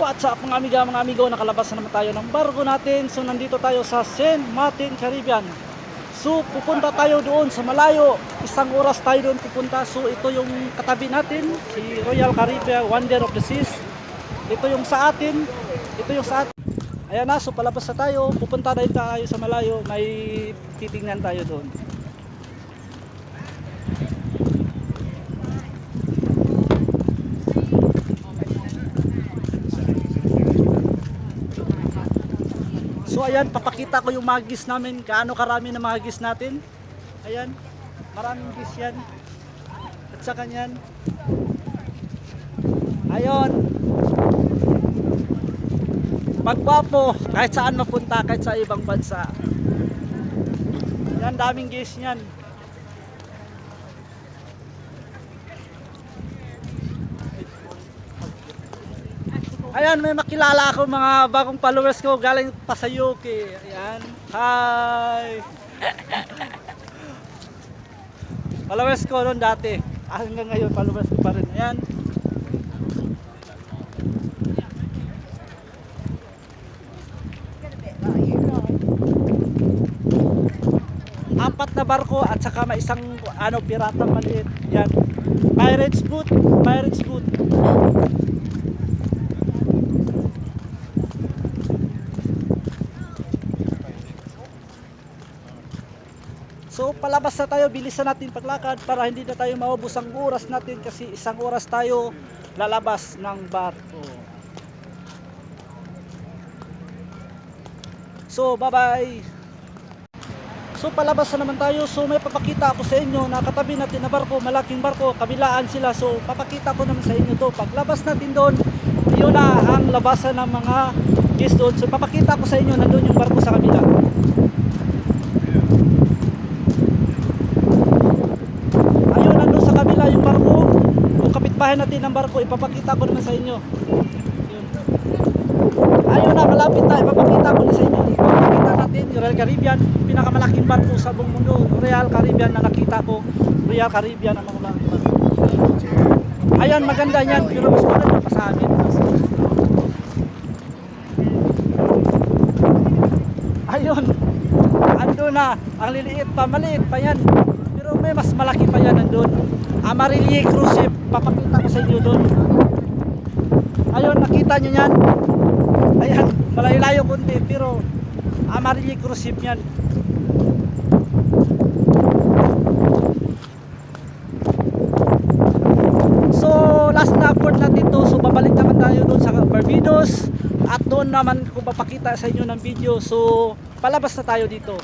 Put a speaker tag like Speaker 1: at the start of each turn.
Speaker 1: What's up mga amigo, nakalabas na naman tayo ng barko natin. So nandito tayo sa St. Martin, Caribbean. So pupunta tayo doon sa malayo. Isang oras tayo doon pupunta. So ito yung katabi natin, si Royal Caribbean Wonder of the Seas. Ito yung sa atin. Ito yung sa atin. Ayan na, so palabas na tayo. Pupunta na tayo sa malayo. May titingnan tayo doon. So ayan, papakita ko yung mga gis namin, gaano karami na mga gis natin. Ayan, maraming gis yan. At sa kanyan, ayun, magwapo, kahit saan mapunta, kahit sa ibang bansa. Yan, daming gis yan. Ayan, may makilala ako mga bagong followers ko galing pa sa UK. Ayan. Hi! Followers ko noon dati. Hanggang ngayon followers ko pa rin. Ayan. Apat na barko at saka may isang piratang maliit. Yan. Pirates boat, pirates boat. So palabas na tayo, bilisan natin paglakad para hindi na tayo maubos ang oras natin kasi isang oras tayo lalabas ng barko. So bye bye. So palabas na naman tayo. So may papakita ako sa inyo na katabi natin na barko, malaking barko, kabilaan sila. So papakita ko naman sa inyo to. Paglabas natin doon, yun na ang labasan ng mga guests doon. So papakita ko sa inyo, nandun yung barko sa kabila. Yung barko, yung kapitbahay natin ng barko, ipapakita ko naman sa inyo. Yun. Ayun na, malapit na, ipapakita ko na sa inyo. Ipapakita natin yung Royal Caribbean, pinakamalaking barko sa buong mundo. Royal Caribbean na nakita ko, Royal Caribbean ang mga malaking barko. Ayun, maganda yan, pero mas maganda pa sa amin. Ayun, ando na, ang liliit pa, maliit pa yan. Pero may mas malaki pa yan nandun. Amarillo cruise ship, papakita ko sa inyo doon. Ayun, nakita nyo yan. Ayan, malayo-layo kunti, pero Amarillo cruise ship yan. So last na port natin to. So babalik naman tayo doon sa Barbados. At doon naman ko papakita sa inyo ng video. So palabas na tayo dito.